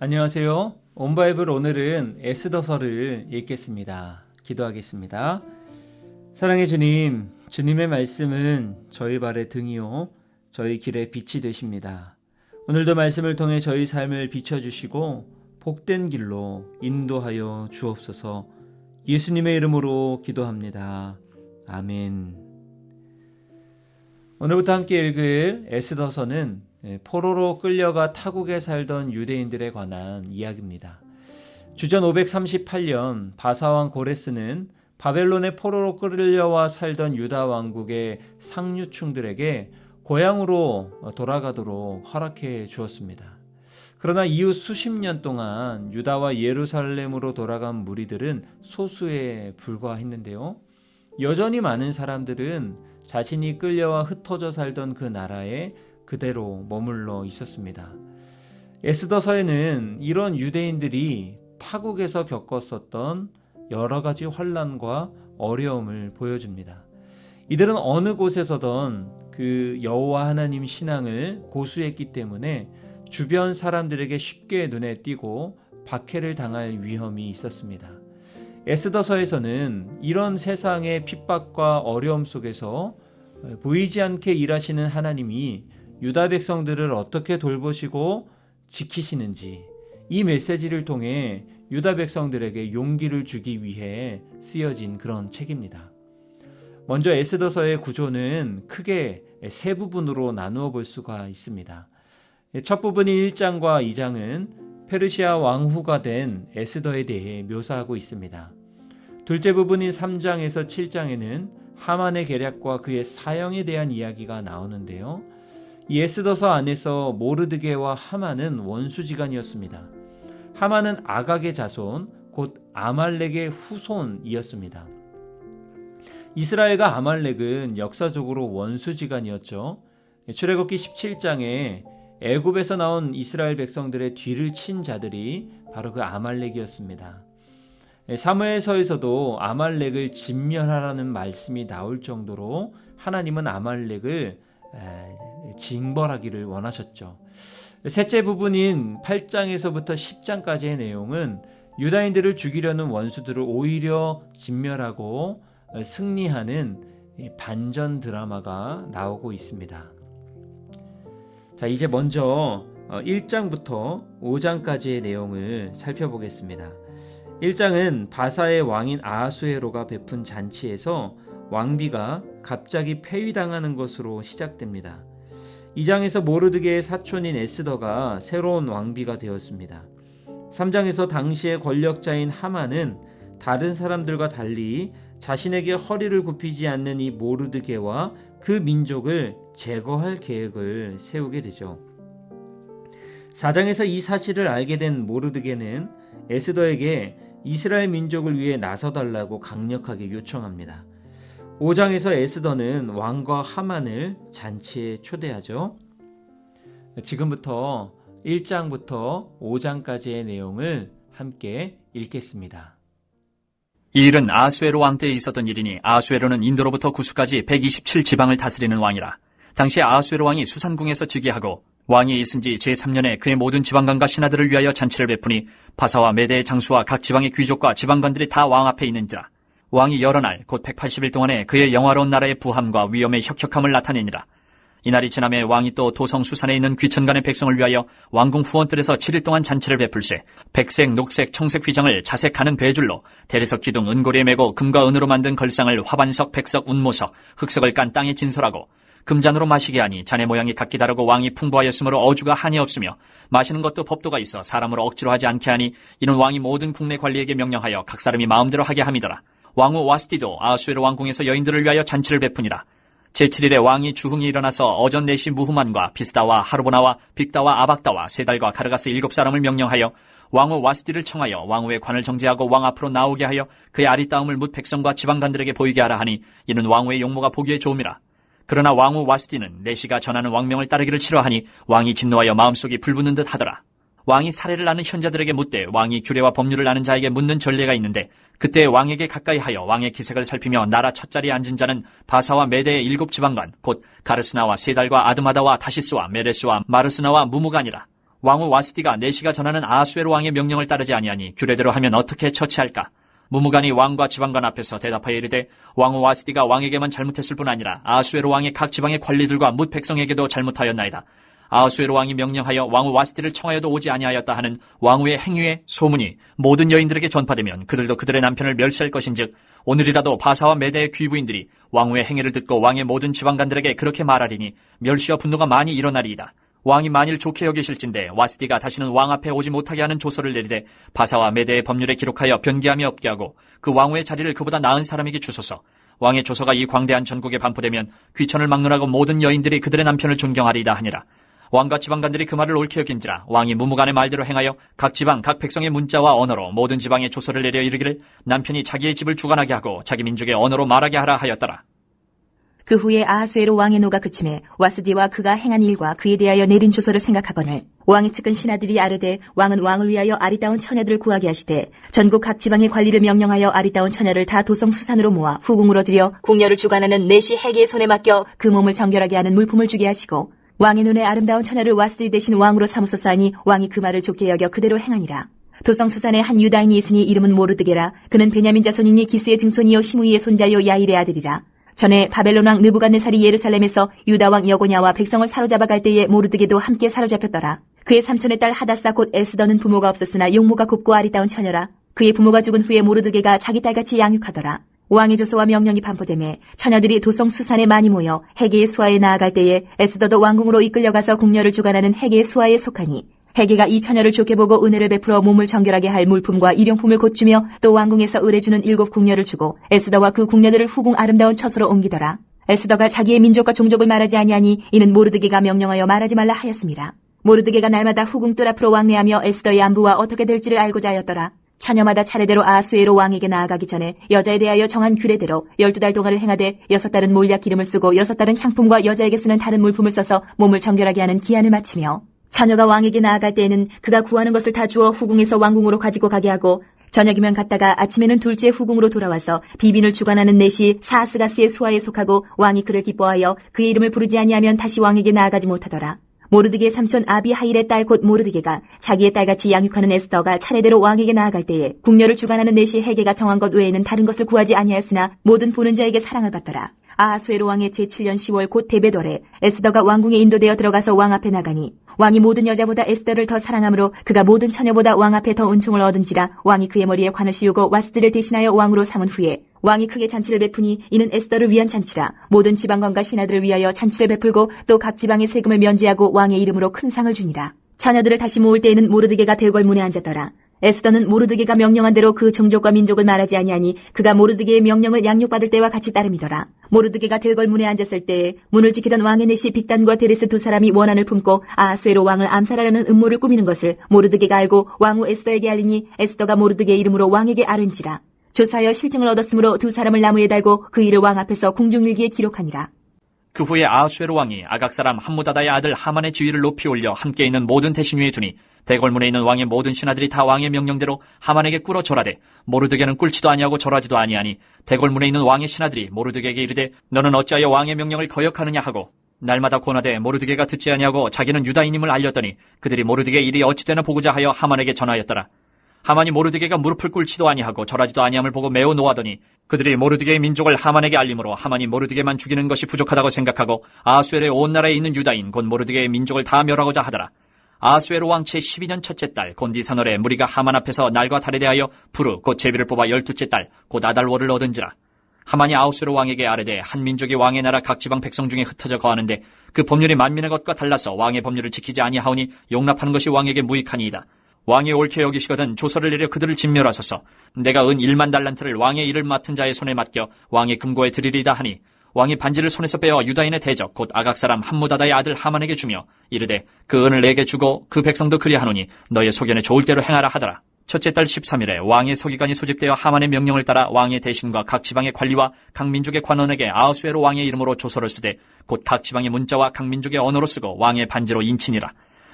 안녕하세요. 온바이블 오늘은 에스더서를 읽겠습니다. 기도하겠습니다. 사랑의 주님, 주님의 말씀은 저희 발의 등이요 저희 길의 빛이 되십니다. 오늘도 말씀을 통해 저희 삶을 비춰주시고 복된 길로 인도하여 주옵소서. 예수님의 이름으로 기도합니다. 아멘. 오늘부터 함께 읽을 에스더서는 포로로 끌려가 타국에 살던 유대인들에 관한 이야기입니다. 주전 538년 바사왕 고레스는 바벨론의 포로로 끌려와 살던 유다 왕국의 상류층들에게 고향으로 돌아가도록 허락해 주었습니다. 그러나 이후 수십 년 동안 유다와 예루살렘으로 돌아간 무리들은 소수에 불과했는데요. 여전히 많은 사람들은 자신이 끌려와 흩어져 살던 그 나라에 그대로 머물러 있었습니다. 에스더서에는 이런 유대인들이 타국에서 겪었었던 여러 가지 환난과 어려움을 보여줍니다. 이들은 어느 곳에서든 그 여호와 하나님 신앙을 고수했기 때문에 주변 사람들에게 쉽게 눈에 띄고 박해를 당할 위험이 있었습니다. 에스더서에서는 이런 세상의 핍박과 어려움 속에서 보이지 않게 일하시는 하나님이 유다 백성들을 어떻게 돌보시고 지키시는지 이 메시지를 통해 유다 백성들에게 용기를 주기 위해 쓰여진 그런 책입니다. 먼저 에스더서의 구조는 크게 세 부분으로 나누어 볼 수가 있습니다. 첫 부분인 1장과 2장은 페르시아 왕후가 된 에스더에 대해 묘사하고 있습니다. 둘째 부분인 3장에서 7장에는 하만의 계략과 그의 사형에 대한 이야기가 나오는데요. 이 에스더서 안에서 모르드게와 하만은 원수지간이었습니다. 하만은 아각의 자손, 곧 아말렉의 후손이었습니다. 이스라엘과 아말렉은 역사적으로 원수지간이었죠. 출애굽기 17장에 애굽에서 나온 이스라엘 백성들의 뒤를 친 자들이 바로 그 아말렉이었습니다. 사무엘서에서도 아말렉을 진멸하라는 말씀이 나올 정도로 하나님은 아말렉을 징벌하기를 원하셨죠. 셋째 부분인 8장에서부터 10장까지의 내용은 유다인들을 죽이려는 원수들을 오히려 진멸하고 승리하는 반전 드라마가 나오고 있습니다. 자, 이제 먼저 1장부터 5장까지의 내용을 살펴보겠습니다. 1장은 바사의 왕인 아하수에로가 베푼 잔치에서 왕비가 갑자기 폐위당하는 것으로 시작됩니다. 2장에서 모르드게의 사촌인 에스더가 새로운 왕비가 되었습니다. 3장에서 당시의 권력자인 하만은 다른 사람들과 달리 자신에게 허리를 굽히지 않는 이 모르드게와 그 민족을 제거할 계획을 세우게 되죠. 4장에서 이 사실을 알게 된 모르드게는 에스더에게 이스라엘 민족을 위해 나서달라고 강력하게 요청합니다. 5장에서 에스더는 왕과 하만을 잔치에 초대하죠. 지금부터 1장부터 5장까지의 내용을 함께 읽겠습니다. 이 일은 아하수에로 왕 때에 있었던 일이니 아하수에로는 인도로부터 구스까지 127지방을 다스리는 왕이라. 당시 아하수에로 왕이 수산궁에서 즉위하고 왕이 있은 지 제3년에 그의 모든 지방관과 신하들을 위하여 잔치를 베푸니 바사와 메대의 장수와 각 지방의 귀족과 지방관들이 다 왕 앞에 있는지라. 왕이 여러 날 곧 180일 동안에 그의 영화로운 나라의 부함과 위엄의 혁혁함을 나타내니라. 이날이 지남에 왕이 또 도성 수산에 있는 귀천간의 백성을 위하여 왕궁 후원뜰에서 7일 동안 잔치를 베풀세 백색, 녹색, 청색 휘장을 자색 가는 배줄로 대리석 기둥 은고리에 메고 금과 은으로 만든 걸상을 화반석, 백석, 운모석, 흑석을 깐 땅에 진설하고 금잔으로 마시게 하니 잔의 모양이 각기 다르고 왕이 풍부하였으므로 어주가 한이 없으며 마시는 것도 법도가 있어 사람으로 억지로 하지 않게 하니 이는 왕이 모든 국내 관리에게 명령하여 각 사람이 마음대로 하게 함이더라. 왕후 와스티도 아하수에로 왕궁에서 여인들을 위하여 잔치를 베푸니라. 제7일에 왕이 주흥이 일어나서 어전 내시 무후만과 비스다와 하르보나와 빅다와 아박다와 세달과 가르가스 7사람을 명령하여 왕후 와스티를 청하여 왕후의 관을 정제하고 왕 앞으로 나오게 하여 그의 아리따움을 뭇 백성과 지방관들에게 보이게 하라 하니 이는 왕후의 용모가 보기에 좋음이라. 그러나 왕후 와스티는 내시가 전하는 왕명을 따르기를 싫어하니 왕이 진노하여 마음속이 불붙는 듯 하더라. 왕이 사례를 아는 현자들에게 묻되 왕이 규례와 법률을 아는 자에게 묻는 전례가 있는데 그때 왕에게 가까이 하여 왕의 기색을 살피며 나라 첫 자리에 앉은 자는 바사와 메대의 7지방관 곧 가르스나와 세달과 아드마다와 다시스와 메레스와 마르스나와 무무가 아니라 왕후 와스디가 내시가 전하는 아하수에로 왕의 명령을 따르지 아니하니 규례대로 하면 어떻게 처치할까? 무무간이 왕과 지방관 앞에서 대답하여 이르되 왕후 와스디가 왕에게만 잘못했을 뿐 아니라 아하수에로 왕이 각 지방의 관리들과 뭇 백성에게도 잘못하였나이다. 아하수에로 왕이 명령하여 왕후 와스디를 청하여도 오지 아니하였다 하는 왕후의 행위의 소문이 모든 여인들에게 전파되면 그들도 그들의 남편을 멸시할 것인즉 오늘이라도 바사와 메대의 귀부인들이 왕후의 행위를 듣고 왕의 모든 지방관들에게 그렇게 말하리니 멸시와 분노가 많이 일어나리이다. 왕이 만일 좋게 여기실진데 와스디가 다시는 왕 앞에 오지 못하게 하는 조서를 내리되 바사와 메대의 법률에 기록하여 변개함이 없게 하고 그 왕후의 자리를 그보다 나은 사람에게 주소서. 왕의 조서가 이 광대한 전국에 반포되면 귀천을 막론하고 모든 여인들이 그들의 남편을 존경하리이다 하니라. 왕과 지방관들이 그 말을 옳게 여긴지라 왕이 무무간의 말대로 행하여 각 지방 각 백성의 문자와 언어로 모든 지방에 조서를 내려 이르기를 남편이 자기의 집을 주관하게 하고 자기 민족의 언어로 말하게 하라 하였더라. 그 후에 아하수에로 왕의 노가 그침에 와스디와 그가 행한 일과 그에 대하여 내린 조서를 생각하거늘 왕의 측근 신하들이 아르되 왕은 왕을 위하여 아리따운 처녀들을 구하게 하시되 전국 각 지방의 관리를 명령하여 아리따운 처녀를 다 도성 수산으로 모아 후궁으로 들여 궁녀를 주관하는 내시 해계의 손에 맡겨 그 몸을 정결하게 하는 물품을 주게 하시고 왕의 눈에 아름다운 처녀를 와스디 대신 왕으로 삼으소서 하니 왕이 그 말을 좋게 여겨 그대로 행하니라. 도성 수산에 한 유다인이 있으니 이름은 모르드게라. 그는 베냐민 자손이니 기스의 증손이요 시므이의 손자요 야일의 아들이라. 전에 바벨론 왕 느부갓네살이 예루살렘에서 유다 왕 여고냐와 백성을 사로잡아 갈 때에 모르드게도 함께 사로잡혔더라. 그의 삼촌의 딸 하다사 곧 에스더는 부모가 없었으나 용모가 곱고 아리따운 처녀라. 그의 부모가 죽은 후에 모르드게가 자기 딸같이 양육하더라. 왕의 조서와 명령이 반포되매 처녀들이 도성 수산에 많이 모여 해계의 수하에 나아갈 때에 에스더도 왕궁으로 이끌려가서 궁녀를 주관하는 해계의 수하에 속하니 해계가 이 처녀를 좋게 보고 은혜를 베풀어 몸을 정결하게 할 물품과 일용품을 곧 주며 또 왕궁에서 의뢰주는 7 궁녀를 주고 에스더와 그 궁녀들을 후궁 아름다운 처소로 옮기더라. 에스더가 자기의 민족과 종족을 말하지 아니하니 이는 모르드게가 명령하여 말하지 말라 하였습니다. 모르드게가 날마다 후궁 뜰 앞으로 왕래하며 에스더의 안부와 어떻게 될지를 알고자 하였더라. 처녀마다 차례대로 아하수에로 왕에게 나아가기 전에 여자에 대하여 정한 규례대로 12달 동안을 행하되 6달은 몰약 기름을 쓰고 6달은 향품과 여자에게 쓰는 다른 물품을 써서 몸을 정결하게 하는 기한을 마치며 처녀가 왕에게 나아갈 때에는 그가 구하는 것을 다 주어 후궁에서 왕궁으로 가지고 가게 하고 저녁이면 갔다가 아침에는 둘째 후궁으로 돌아와서 비빈을 주관하는 내시 사하스가스의 수하에 속하고 왕이 그를 기뻐하여 그의 이름을 부르지 아니하면 다시 왕에게 나아가지 못하더라. 모르드게의 삼촌 아비하일의 딸 곧 모르드게가 자기의 딸같이 양육하는 에스더가 차례대로 왕에게 나아갈 때에 궁녀를 주관하는 내시 해계가 정한 것 외에는 다른 것을 구하지 아니하였으나 모든 보는 자에게 사랑을 받더라. 아하수에로 왕의 제7년 10월 곧 데베덜에 에스더가 왕궁에 인도되어 들어가서 왕 앞에 나가니 왕이 모든 여자보다 에스더를 더 사랑하므로 그가 모든 처녀보다 왕 앞에 더 은총을 얻은지라 왕이 그의 머리에 관을 씌우고 와스디를 대신하여 왕으로 삼은 후에 왕이 크게 잔치를 베푸니 이는 에스더를 위한 잔치라. 모든 지방관과 신하들을 위하여 잔치를 베풀고 또 각 지방의 세금을 면제하고 왕의 이름으로 큰 상을 주니라. 처녀들을 다시 모을 때에는 모르드게가 대궐문에 앉았더라. 에스더는 모르드게가 명령한 대로 그 종족과 민족을 말하지 아니하니 그가 모르드게의 명령을 양육받을 때와 같이 따름이더라. 모르드게가 대궐문에 앉았을 때에 문을 지키던 왕의 내시 빅단과 데레스 2 사람이 원한을 품고 아하수에로 왕을 암살하려는 음모를 꾸미는 것을 모르드게가 알고 왕후 에스더에게 알리니 에스더가 모르드게의 이름으로 왕에게 아른지라. 조사하여 실증을 얻었으므로 2 사람을 나무에 달고 그 일을 왕 앞에서 궁중일기에 기록하니라. 그 후에 아하수에로 왕이 아각 사람 함무다다의 아들 하만의 지위를 높이 올려 함께 있는 모든 대신 위에 두니 대궐문에 있는 왕의 모든 신하들이 다 왕의 명령대로 하만에게 꿇어 절하되 모르드게는 꿇지도 아니하고 절하지도 아니하니 대궐문에 있는 왕의 신하들이 모르드게에게 이르되 너는 어찌하여 왕의 명령을 거역하느냐 하고 날마다 권하되 모르드게가 듣지 아니하고 자기는 유다인임을 알렸더니 그들이 모르드게의 일이 어찌되나 보고자 하여 하만에게 전하였더라. 하만이 모르드게가 무릎을 꿇지도 아니하고 절하지도 아니함을 보고 매우 노하더니 그들이 모르드게의 민족을 하만에게 알림으로 하만이 모르드게만 죽이는 것이 부족하다고 생각하고 아하수에로의 온 나라에 있는 유다인 곧 모르드게의 민족을 다 멸하고자 하더라. 아하수에로 왕 제12년 첫째 딸 곤디사널의 무리가 하만 앞에서 날과 달에 대하여 부르 곧 제비를 뽑아 12째 딸 곧 아달월을 얻은지라. 하만이 아하수에로 왕에게 아뢰되 한 민족이 왕의 나라 각 지방 백성 중에 흩어져 거하는데 그 법률이 만민의 것과 달라서 왕의 법률을 지키지 아니하오니 용납하는 것이 왕에게 무익하니이다. 왕이 옳게 여기시거든 조서를 내려 그들을 진멸하소서. 내가 은 1만 달란트를 왕의 일을 맡은 자의 손에 맡겨 왕의 금고에 드리리다 하니 왕이 반지를 손에서 빼어 유다인의 대적 곧 아각 사람 함무다다의 아들 하만에게 주며 이르되 그 은을 내게 주고 그 백성도 그리하노니 너의 소견에 좋을 대로 행하라 하더라. 첫째 달 13일에 왕의 서기관이 소집되어 하만의 명령을 따라 왕의 대신과 각 지방의 관리와 각 민족의 관원에게 아하수에로 왕의 이름으로 조서를 쓰되 곧 각 지방의 문자와 각 민족의 언어로 쓰고 왕의 반지로 인치니라.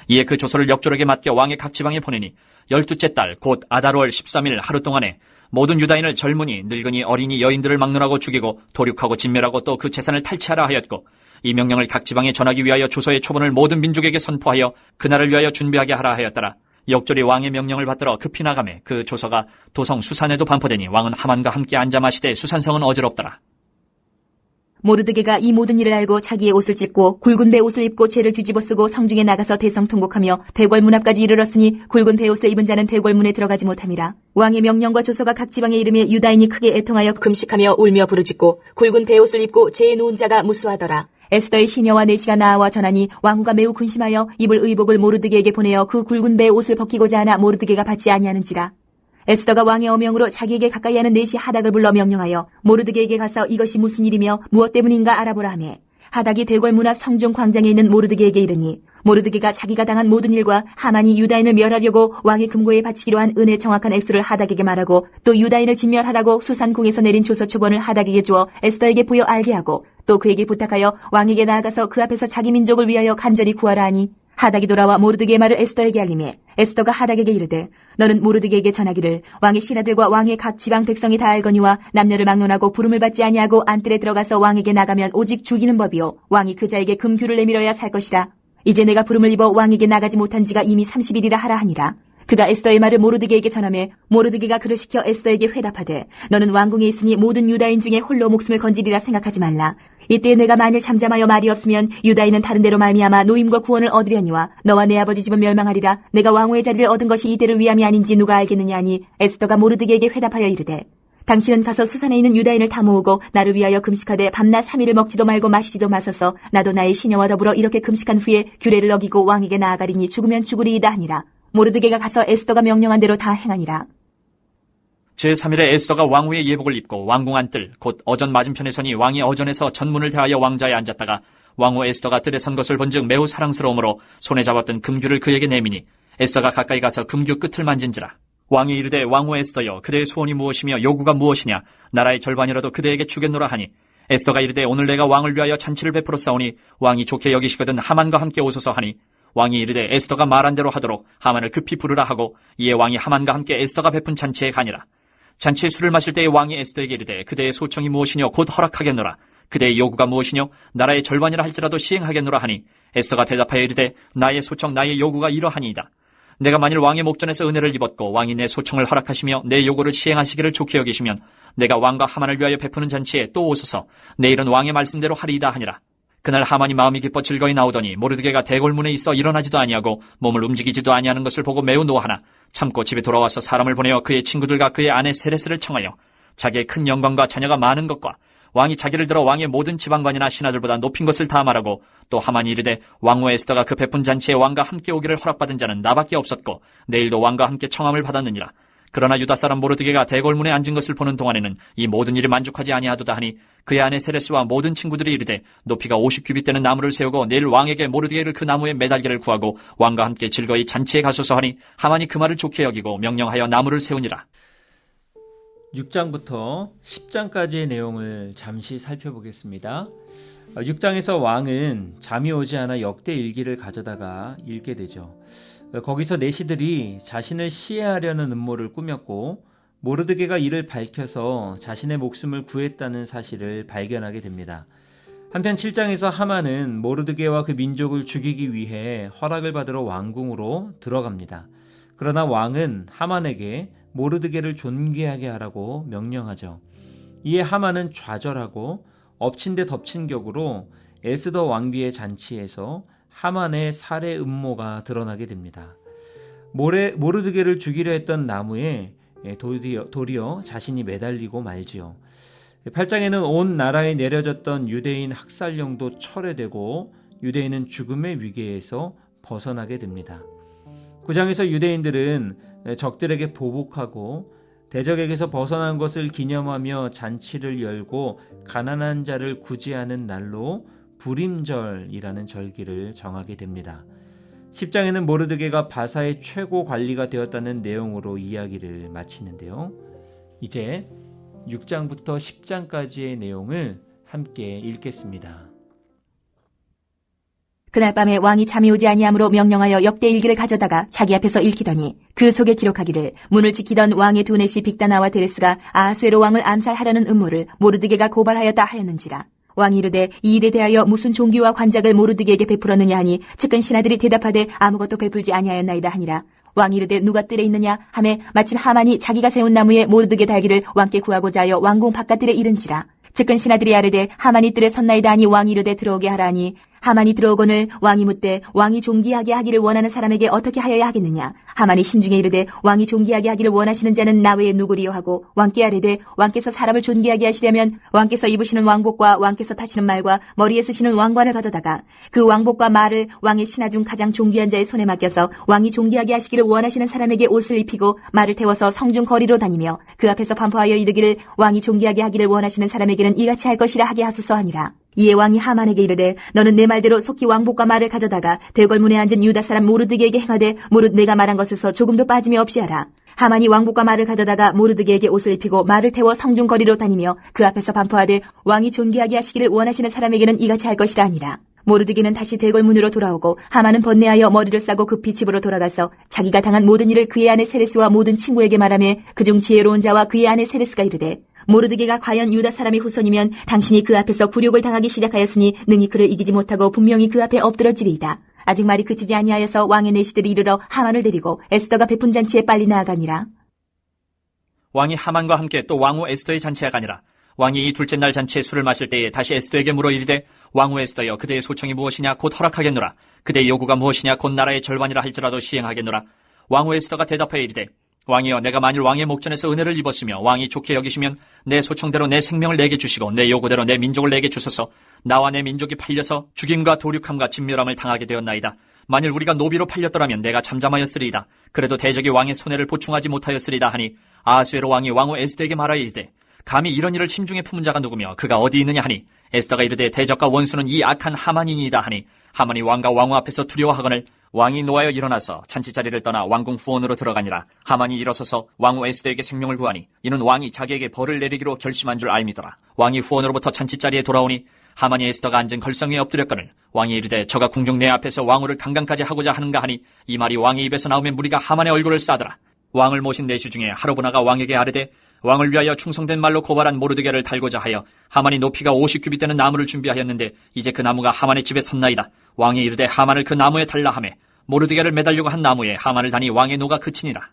이에 그 조서를 역조력에 맡겨 왕의 각 지방에 보내니 12째 달 곧 아달월 13일 하루 동안에 모든 유다인을 젊은이, 늙은이, 어린이, 여인들을 막론하고 죽이고 도륙하고 진멸하고 또 그 재산을 탈취하라 하였고 이 명령을 각 지방에 전하기 위하여 조서의 초본을 모든 민족에게 선포하여 그날을 위하여 준비하게 하라 하였더라. 역졸이 왕의 명령을 받들어 급히 나가매 그 조서가 도성 수산에도 반포되니 왕은 하만과 함께 앉아 마시되 수산성은 어지럽더라. 모르드게가 이 모든 일을 알고 자기의 옷을 찢고 굵은 베옷을 입고 재를 뒤집어 쓰고 성중에 나가서 대성통곡하며 대궐문 앞까지 이르렀으니 굵은 베옷을 입은 자는 대궐문에 들어가지 못함이라. 왕의 명령과 조서가 각 지방에 이름에 유다인이 크게 애통하여 금식하며 울며 부르짖고 굵은 베옷을 입고 재에 누운 자가 무수하더라. 에스더의 시녀와 내시가 나와 전하니 왕후가 매우 군심하여 입을 의복을 모르드게에게 보내어 그 굵은 베옷을 벗기고자 하나 모르드게가 받지 아니하는지라. 에스더가 왕의 어명으로 자기에게 가까이 하는 내시 하닥을 불러 명령하여 모르드게에게 가서 이것이 무슨 일이며 무엇 때문인가 알아보라 하매 하닥이 대궐문 앞 성중 광장에 있는 모르드게에게 이르니 모르드게가 자기가 당한 모든 일과 하만이 유다인을 멸하려고 왕의 금고에 바치기로 한 은의 정확한 액수를 하닥에게 말하고 또 유다인을 진멸하라고 수산궁에서 내린 조서 초본을 하닥에게 주어 에스더에게 보여 알게 하고 또 그에게 부탁하여 왕에게 나아가서 그 앞에서 자기 민족을 위하여 간절히 구하라 하니 하닥이 돌아와 모르드게의 말을 에스더에게 알리매 에스더가 하닥에게 이르되 너는 모르드게에게 전하기를 왕의 신하들과 왕의 각 지방 백성이 다 알거니와 남녀를 막론하고 부름을 받지 아니하고 안뜰에 들어가서 왕에게 나가면 오직 죽이는 법이요 왕이 그 자에게 금규를 내밀어야 살 것이라. 이제 내가 부름을 입어 왕에게 나가지 못한 지가 이미 30일이라 하라 하니라. 그가 에스더의 말을 모르드게에게 전하매 모르드게가 그를 시켜 에스더에게 회답하되 너는 왕궁에 있으니 모든 유다인 중에 홀로 목숨을 건지리라 생각하지 말라. 이때 내가 만일 잠잠하여 말이 없으면 유다인은 다른 데로 말미암아 노임과 구원을 얻으려니와 너와 내 아버지 집은 멸망하리라. 내가 왕후의 자리를 얻은 것이 이때를 위함이 아닌지 누가 알겠느냐 하니 에스더가 모르드게에게 회답하여 이르되 당신은 가서 수산에 있는 유다인을 다 모으고 나를 위하여 금식하되 밤낮 3일을 먹지도 말고 마시지도 마소서. 나도 나의 시녀와 더불어 이렇게 금식한 후에 규례를 어기고 왕에게 나아가리니 죽으면 죽으리이다 하니라. 모르드게가 가서 에스더가 명령한 대로 다 행하니라. 제3일에 에스더가 왕후의 예복을 입고 왕궁 안뜰 곧 어전 맞은편에 서니 왕이 어전에서 전문을 대하여 왕자에 앉았다가 왕후 에스더가 뜰에 선 것을 본즉 매우 사랑스러우므로 손에 잡았던 금규를 그에게 내미니 에스더가 가까이 가서 금규 끝을 만진지라. 왕이 이르되 왕후 에스더여 그대의 소원이 무엇이며 요구가 무엇이냐 나라의 절반이라도 그대에게 주겠노라 하니 에스더가 이르되 오늘 내가 왕을 위하여 잔치를 베풀어 싸우니 왕이 좋게 여기시거든 하만과 함께 오소서 하니 왕이 이르되 에스더가 말한 대로 하도록 하만을 급히 부르라 하고 이에 왕이 하만과 함께 에스더가 베푼 잔치에 가니라. 잔치에 술을 마실 때에 왕이 에스더에게 이르되 그대의 소청이 무엇이뇨 곧 허락하겠노라. 그대의 요구가 무엇이뇨 나라의 절반이라 할지라도 시행하겠노라 하니 에스더가 대답하여 이르되 나의 소청 나의 요구가 이러하니이다. 내가 만일 왕의 목전에서 은혜를 입었고 왕이 내 소청을 허락하시며 내 요구를 시행하시기를 좋게 여기시면 내가 왕과 하만을 위하여 베푸는 잔치에 또 오소서. 내일은 왕의 말씀대로 하리이다 하니라. 그날 하만이 마음이 기뻐 즐거이 나오더니 모르드게가 대궐문에 있어 일어나지도 아니하고 몸을 움직이지도 아니하는 것을 보고 매우 노하나 참고 집에 돌아와서 사람을 보내어 그의 친구들과 그의 아내 세레스를 청하여 자기의 큰 영광과 자녀가 많은 것과 왕이 자기를 들어 왕의 모든 지방관이나 신하들보다 높인 것을 다 말하고 또 하만이 이르되 왕후 에스더가 그 베푼 잔치에 왕과 함께 오기를 허락받은 자는 나밖에 없었고 내일도 왕과 함께 청함을 받았느니라. 그러나 유다 사람 모르드게가 대궐문에 앉은 것을 보는 동안에는 이 모든 일이 만족하지 아니하도다 하니 그의 아내 세레스와 모든 친구들이 이르되 높이가 50규빗 되는 나무를 세우고 내일 왕에게 모르드게를 그 나무에 매달기를 구하고 왕과 함께 즐거이 잔치에 가소서 하니 하만이 그 말을 좋게 여기고 명령하여 나무를 세우니라. 6장부터 10장까지의 내용을 잠시 살펴보겠습니다. 6장에서 왕은 잠이 오지 않아 역대 일기를 가져다가 읽게 되죠. 거기서 내시들이 자신을 시해하려는 음모를 꾸몄고 모르드게가 이를 밝혀서 자신의 목숨을 구했다는 사실을 발견하게 됩니다. 한편 7장에서 하만은 모르드게와 그 민족을 죽이기 위해 허락을 받으러 왕궁으로 들어갑니다. 그러나 왕은 하만에게 모르드게를 존귀하게 하라고 명령하죠. 이에 하만은 좌절하고 엎친 데 덮친 격으로 에스더 왕비의 잔치에서 하만의 살해 음모가 드러나게 됩니다. 모르드게를 죽이려 했던 나무에 도리어 자신이 매달리고 말지요. 8장에는 온 나라에 내려졌던 유대인 학살령도 철회되고 유대인은 죽음의 위기에서 벗어나게 됩니다. 9장에서 유대인들은 적들에게 보복하고 대적에게서 벗어난 것을 기념하며 잔치를 열고 가난한 자를 구제하는 날로 불임절이라는 절기를 정하게 됩니다. 10장에는 모르드게가 바사의 최고 관리가 되었다는 내용으로 이야기를 마치는데요. 이제 6장부터 10장까지의 내용을 함께 읽겠습니다. 그날 밤에 왕이 잠이 오지 아니하므로 명령하여 역대 일기를 가져다가 자기 앞에서 읽히더니 그 속에 기록하기를 문을 지키던 왕의 두 내시 빅다나와 데레스가 아하수에로 왕을 암살하려는 음모를 모르드게가 고발하였다 하였는지라. 왕이 이르되 이 일에 대하여 무슨 종기와 관작을 모르드게에게 베풀었느냐 하니 측근 신하들이 대답하되 아무것도 베풀지 아니하였나이다 하니라. 왕이 이르되 누가 뜰에 있느냐 하매 마침 하만이 자기가 세운 나무에 모르드게 달기를 왕께 구하고자 하여 왕궁 바깥들에 이른지라. 측근 신하들이 아뢰되 하만이 뜰에 섰나이다 하니 왕이 이르되 들어오게 하라 하니 하만이 들어오거늘 왕이 묻되 왕이 존귀하게 하기를 원하는 사람에게 어떻게 하여야 하겠느냐. 하만이 심중에 이르되 왕이 존귀하게 하기를 원하시는 자는 나 외에 누구리요 하고 왕께 아뢰되 왕께서 사람을 존귀하게 하시려면 왕께서 입으시는 왕복과 왕께서 타시는 말과 머리에 쓰시는 왕관을 가져다가 그 왕복과 말을 왕의 신하 중 가장 존귀한 자의 손에 맡겨서 왕이 존귀하게 하시기를 원하시는 사람에게 옷을 입히고 말을 태워서 성중 거리로 다니며 그 앞에서 반포하여 이르기를 왕이 존귀하게 하기를 원하시는 사람에게는 이같이 할 것이라 하게 하소서 하니라. 이에 왕이 하만에게 이르되 너는 내 말대로 속히 왕복과 말을 가져다가 대궐문에 앉은 유다 사람 모르드게에게 행하되 무릇 내가 말한 것에서 조금도 빠짐이 없이 하라. 하만이 왕복과 말을 가져다가 모르드게에게 옷을 입히고 말을 태워 성중 거리로 다니며 그 앞에서 반포하되 왕이 존귀하게 하시기를 원하시는 사람에게는 이같이 할 것이라 하니라. 모르드게는 다시 대궐문으로 돌아오고 하만은 번뇌하여 머리를 싸고 급히 집으로 돌아가서 자기가 당한 모든 일을 그의 아내 세레스와 모든 친구에게 말하며 그중 지혜로운 자와 그의 아내 세레스가 이르되 모르드게가 과연 유다 사람의 후손이면 당신이 그 앞에서 굴욕을 당하기 시작하였으니 능히 그를 이기지 못하고 분명히 그 앞에 엎드러지리이다. 아직 말이 그치지 아니하여서 왕의 내시들이 이르러 하만을 데리고 에스더가 베푼 잔치에 빨리 나아가니라. 왕이 하만과 함께 또 왕후 에스더의 잔치에 가니라. 왕이 이 둘째 날 잔치에 술을 마실 때에 다시 에스더에게 물어 이르되 왕후 에스더여 그대의 소청이 무엇이냐 곧 허락하겠노라. 그대의 요구가 무엇이냐 곧 나라의 절반이라 할지라도 시행하겠노라. 왕후 에스더가 대답하여 이르되 왕이여 내가 만일 왕의 목전에서 은혜를 입었으며 왕이 좋게 여기시면 내 소청대로 내 생명을 내게 주시고 내 요구대로 내 민족을 내게 주소서. 나와 내 민족이 팔려서 죽임과 도륙함과 진멸함을 당하게 되었나이다. 만일 우리가 노비로 팔렸더라면 내가 잠잠하였으리이다. 그래도 대적이 왕의 손해를 보충하지 못하였으리이다 하니 아하수에로 왕이 왕후 에스더에게 말하여 이르되 감히 이런 일을 심중에 품은 자가 누구며 그가 어디 있느냐 하니 에스더가 이르되 대적과 원수는 이 악한 하만이니이다 하니 하만이 왕과 왕후 앞에서 두려워하거늘 왕이 노하여 일어나서 잔치자리를 떠나 왕궁 후원으로 들어가니라. 하만이 일어서서 왕후 에스더에게 생명을 구하니 이는 왕이 자기에게 벌을 내리기로 결심한 줄 알미더라. 왕이 후원으로부터 잔치자리에 돌아오니 하만이 에스더가 앉은 걸상 위에 엎드렸거늘 왕이 이르되 저가 궁중 내 앞에서 왕후를 강간까지 하고자 하는가 하니 이 말이 왕의 입에서 나오면 무리가 하만의 얼굴을 싸더라. 왕을 모신 내시 중에 하르보나가 왕에게 아뢰되 왕을 위하여 충성된 말로 고발한 모르드게를 달고자 하여 하만이 높이가 50규빗 되는 나무를 준비하였는데 이제 그 나무가 하만의 집에 섰나이다. 왕이 이르되 하만을 그 나무에 달라 하매 모르드게를 매달려고 한 나무에 하만을 다니 왕의 노가 그치니라.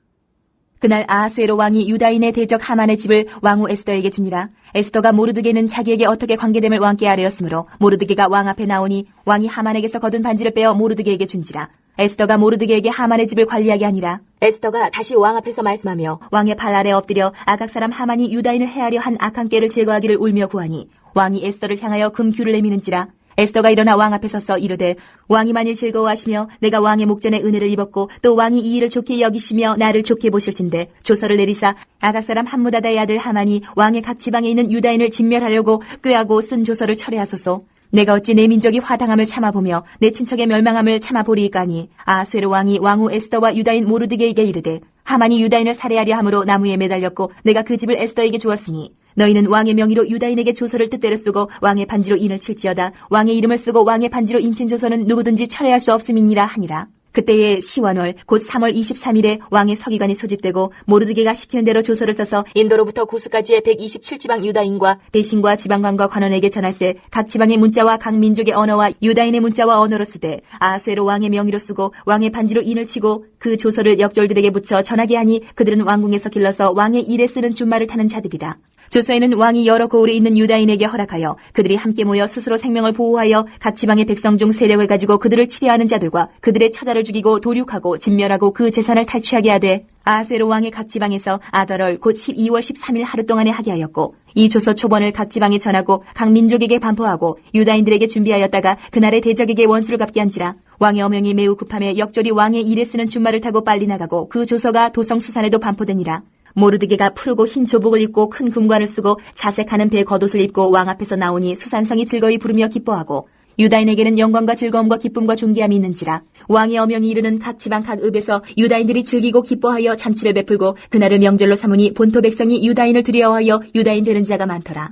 그날 아하수에로 왕이 유다인의 대적 하만의 집을 왕후 에스더에게 주니라. 에스더가 모르드게는 자기에게 어떻게 관계됨을 왕께 아뢰었으므로 모르드게가 왕 앞에 나오니 왕이 하만에게서 거둔 반지를 빼어 모르드게에게 준지라. 에스더가 모르드게에게 하만의 집을 관리하게 하니라. 에스더가 다시 왕 앞에서 말씀하며 왕의 발 아래 엎드려 아각 사람 하만이 유다인을 해하려 한 악한 꾀를 제거하기를 울며 구하니 왕이 에스더를 향하여 금규를 내미는지라. 에스더가 일어나 왕 앞에 서서 이르되 왕이 만일 즐거워하시며 내가 왕의 목전에 은혜를 입었고 또 왕이 이 일을 좋게 여기시며 나를 좋게 보실진대 조서를 내리사 아각 사람 함무다다의 아들 하만이 왕의 각 지방에 있는 유다인을 진멸하려고 꾀하고 쓴 조서를 철회하소서. 내가 어찌 내 민족이 화당함을 참아보며 내 친척의 멸망함을 참아보리이까니. 아하수에로 왕이 왕후 에스더와 유다인 모르드게에게 이르되 하만이 유다인을 살해하려 함으로 나무에 매달렸고 내가 그 집을 에스더에게 주었으니 너희는 왕의 명의로 유다인에게 조서를 뜻대로 쓰고 왕의 반지로 인을 칠지어다. 왕의 이름을 쓰고 왕의 반지로 인친 조서는 누구든지 철회할 수 없음이니라 하니라. 그때에 시원월 곧 3월 23일에 왕의 서기관이 소집되고 모르드게가 시키는 대로 조서를 써서 인도로부터 구스까지의 127지방 유다인과 대신과 지방관과 관원에게 전할세 각 지방의 문자와 각 민족의 언어와 유다인의 문자와 언어로 쓰되 아하수에로 왕의 명의로 쓰고 왕의 반지로 인을 치고 그 조서를 역졸들에게 붙여 전하게 하니 그들은 왕궁에서 길러서 왕의 일에 쓰는 준말을 타는 자들이다. 조서에는 왕이 여러 고을에 있는 유다인에게 허락하여 그들이 함께 모여 스스로 생명을 보호하여 각 지방의 백성 중 세력을 가지고 그들을 치려하는 자들과 그들의 처자를 죽이고 도륙하고 진멸하고 그 재산을 탈취하게 하되 아하수에로 왕의 각 지방에서 아달월 곧 12월 13일 하루 동안에 하게 하였고 이 조서 초본을 각 지방에 전하고 각 민족에게 반포하고 유다인들에게 준비하였다가 그날의 대적에게 원수를 갚게 한지라. 왕의 어명이 매우 급함에 역절이 왕의 일에 쓰는 준말을 타고 빨리 나가고 그 조서가 도성 수산에도 반포되니라. 모르드게가 푸르고 흰 조복을 입고 큰 금관을 쓰고 자색하는 배 겉옷을 입고 왕 앞에서 나오니 수산성이 즐거이 부르며 기뻐하고 유다인에게는 영광과 즐거움과 기쁨과 존귀함이 있는지라. 왕의 어명이 이르는 각 지방 각 읍에서 유다인들이 즐기고 기뻐하여 잔치를 베풀고 그날을 명절로 삼으니 본토 백성이 유다인을 두려워하여 유다인 되는 자가 많더라.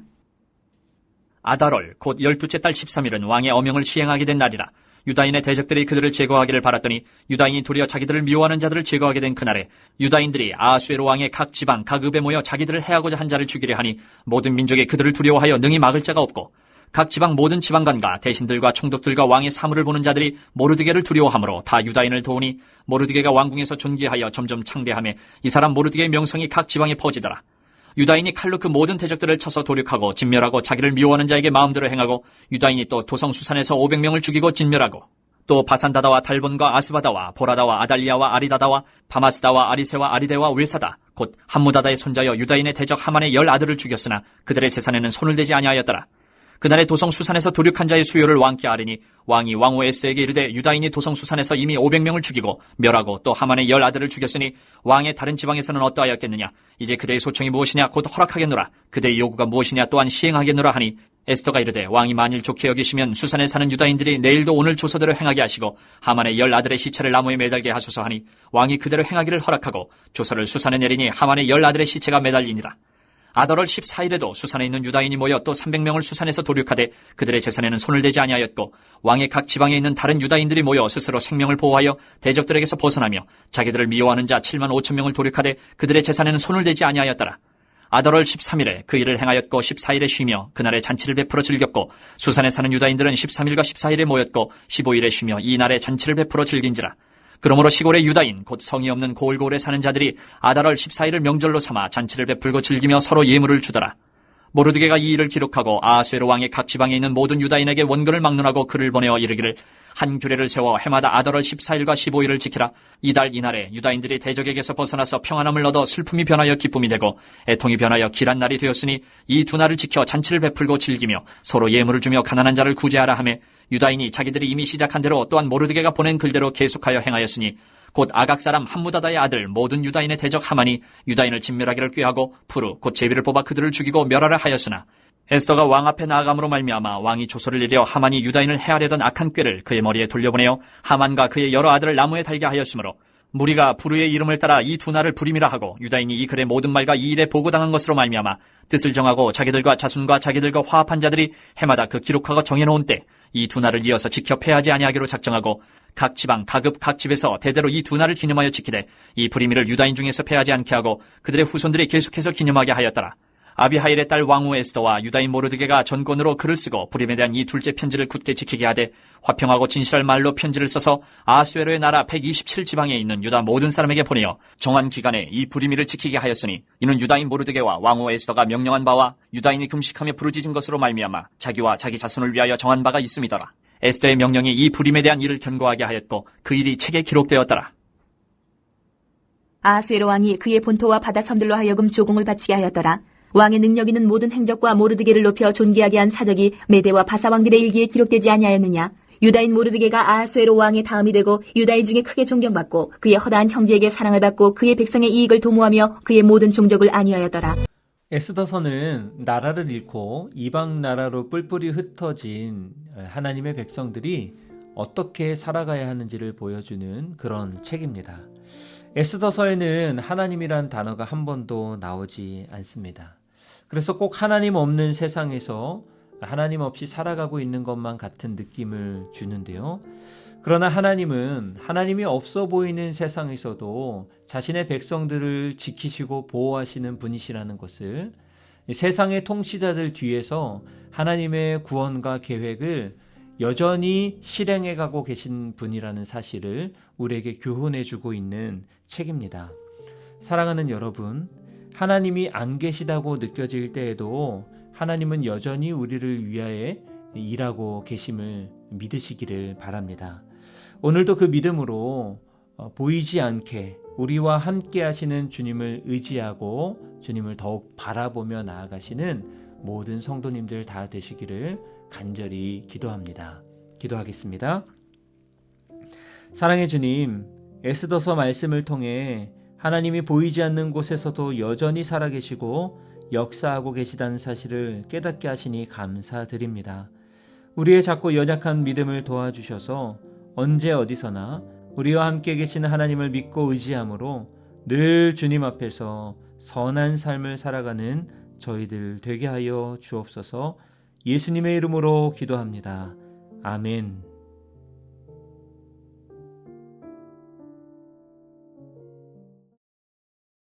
아달월 곧 12째 달 13일은 왕의 어명을 시행하게 된 날이라. 유다인의 대적들이 그들을 제거하기를 바랐더니 유다인이 도리어 자기들을 미워하는 자들을 제거하게 된 그날에 유다인들이 아하수에로 왕의 각 지방 각 읍에 모여 자기들을 해하고자 한 자를 죽이려 하니 모든 민족이 그들을 두려워하여 능히 막을 자가 없고 각 지방 모든 지방관과 대신들과 총독들과 왕의 사물을 보는 자들이 모르드게를 두려워하므로 다 유다인을 도우니 모르드게가 왕궁에서 존귀하여 점점 창대하며 이 사람 모르드게의 명성이 각 지방에 퍼지더라. 유다인이 칼로 그 모든 대적들을 쳐서 도륙하고 진멸하고 자기를 미워하는 자에게 마음대로 행하고 유다인이 또 도성 수산에서 500명을 죽이고 진멸하고 또 바산다다와 달본과 아스바다와 보라다와 아달리아와 아리다다와 바마스다와 아리세와 아리데와 웨사다 곧 함무다다의 손자여 유다인의 대적 하만의 10아들을 죽였으나 그들의 재산에는 손을 대지 아니하였더라. 그날에 도성 수산에서 도륙한 자의 수요를 왕께 아뢰니 왕이 왕후 에스더에게 이르되 유다인이 도성 수산에서 이미 500명을 죽이고 멸하고 또 하만의 10아들을 죽였으니 왕의 다른 지방에서는 어떠하였겠느냐. 이제 그대의 소청이 무엇이냐 곧 허락하겠노라. 그대의 요구가 무엇이냐 또한 시행하겠노라 하니 에스더가 이르되 왕이 만일 좋게 여기시면 수산에 사는 유다인들이 내일도 오늘 조서대로 행하게 하시고 하만의 10아들의 시체를 나무에 매달게 하소서 하니 왕이 그대로 행하기를 허락하고 조서를 수산에 내리니 하만의 10아들의 시체가 매달리니라. 아더월 14일에도 수산에 있는 유다인이 모여 또 300명을 수산에서 도륙하되 그들의 재산에는 손을 대지 아니하였고 왕의 각 지방에 있는 다른 유다인들이 모여 스스로 생명을 보호하여 대적들에게서 벗어나며 자기들을 미워하는 자 7만 5천 명을 도륙하되 그들의 재산에는 손을 대지 아니하였더라. 아더월 13일에 그 일을 행하였고 14일에 쉬며 그날에 잔치를 베풀어 즐겼고 수산에 사는 유다인들은 13일과 14일에 모였고 15일에 쉬며 이 날에 잔치를 베풀어 즐긴지라. 그러므로 시골의 유다인 곧 성이 없는 고을고을에 사는 자들이 아달월 14일을 명절로 삼아 잔치를 베풀고 즐기며 서로 예물을 주더라. 모르드게가 이 일을 기록하고 아하수에로 왕의 각 지방에 있는 모든 유다인에게 원근을 막론하고 글을 보내어 이르기를 한 규례를 세워 해마다 아달월 14일과 15일을 지키라. 이달 이날에 유다인들이 대적에게서 벗어나서 평안함을 얻어 슬픔이 변하여 기쁨이 되고 애통이 변하여 길한 날이 되었으니 이 두 날을 지켜 잔치를 베풀고 즐기며 서로 예물을 주며 가난한 자를 구제하라 하며 유다인이 자기들이 이미 시작한 대로 또한 모르드게가 보낸 글대로 계속하여 행하였으니 곧 아각 사람 함무다다의 아들 모든 유다인의 대적 하만이 유다인을 진멸하기를 꾀하고 푸르 곧 제비를 뽑아 그들을 죽이고 멸하라 하였으나 에스더가 왕 앞에 나아감으로 말미암아 왕이 조서를 내려 하만이 유다인을 해하려던 악한 꾀를 그의 머리에 돌려보내어 하만과 그의 여러 아들을 나무에 달게 하였으므로 무리가 푸르의 이름을 따라 이 두 날을 불임이라 하고 유다인이 이 글의 모든 말과 이 일에 보고당한 것으로 말미암아 뜻을 정하고 자기들과 자손과 자기들과 화합한 자들이 해마다 그 기록하고 정해놓은 때 이 두 날을 이어서 지켜 패하지 아니하기로 작정하고 각 지방 가급 각 집에서 대대로 이 두 날을 기념하여 지키되 이 불임이를 유다인 중에서 패하지 않게 하고 그들의 후손들이 계속해서 기념하게 하였더라. 아비하일의 딸 왕후 에스더와 유다인 모르드게가 전권으로 글을 쓰고 불임에 대한 이 둘째 편지를 굳게 지키게 하되 화평하고 진실할 말로 편지를 써서 아하수에로의 나라 127지방에 있는 유다 모든 사람에게 보내어 정한 기간에 이 불임일을 지키게 하였으니 이는 유다인 모르드게와 왕후 에스더가 명령한 바와 유다인이 금식하며 부르짖은 것으로 말미암아 자기와 자기 자손을 위하여 정한 바가 있음이더라. 에스더의 명령이 이 불임에 대한 일을 견고하게 하였고 그 일이 책에 기록되었더라. 아하수에로 왕이 그의 본토와 바다 섬들로 하여금 조공을 바치게 하였더라. 왕의 능력 있는 모든 행적과 모르드게를 높여 존귀하게 한 사적이 메대와 바사 왕들의 일기에 기록되지 아니하였느냐. 유다인 모르드게가 아하수에로 왕의 다음이 되고 유다인 중에 크게 존경받고 그의 허다한 형제에게 사랑을 받고 그의 백성의 이익을 도모하며 그의 모든 종족을 안위하였더라. 에스더서는 나라를 잃고 이방 나라로 뿔뿔이 흩어진 하나님의 백성들이 어떻게 살아가야 하는지를 보여주는 그런 책입니다. 에스더서에는 하나님이란 단어가 한 번도 나오지 않습니다. 그래서 꼭 하나님 없는 세상에서 하나님 없이 살아가고 있는 것만 같은 느낌을 주는데요. 그러나 하나님은 하나님이 없어 보이는 세상에서도 자신의 백성들을 지키시고 보호하시는 분이시라는 것을 세상의 통치자들 뒤에서 하나님의 구원과 계획을 여전히 실행해 가고 계신 분이라는 사실을 우리에게 교훈해 주고 있는 책입니다. 사랑하는 여러분, 하나님이 안 계시다고 느껴질 때에도 하나님은 여전히 우리를 위하여 일하고 계심을 믿으시기를 바랍니다. 오늘도 그 믿음으로 보이지 않게 우리와 함께 하시는 주님을 의지하고 주님을 더욱 바라보며 나아가시는 모든 성도님들 다 되시기를 간절히 기도합니다. 기도하겠습니다. 사랑의 주님, 에스더서 말씀을 통해 하나님이 보이지 않는 곳에서도 여전히 살아계시고 역사하고 계시다는 사실을 깨닫게 하시니 감사드립니다. 우리의 작고 연약한 믿음을 도와주셔서 언제 어디서나 우리와 함께 계시는 하나님을 믿고 의지함으로 늘 주님 앞에서 선한 삶을 살아가는 저희들 되게 하여 주옵소서. 예수님의 이름으로 기도합니다. 아멘.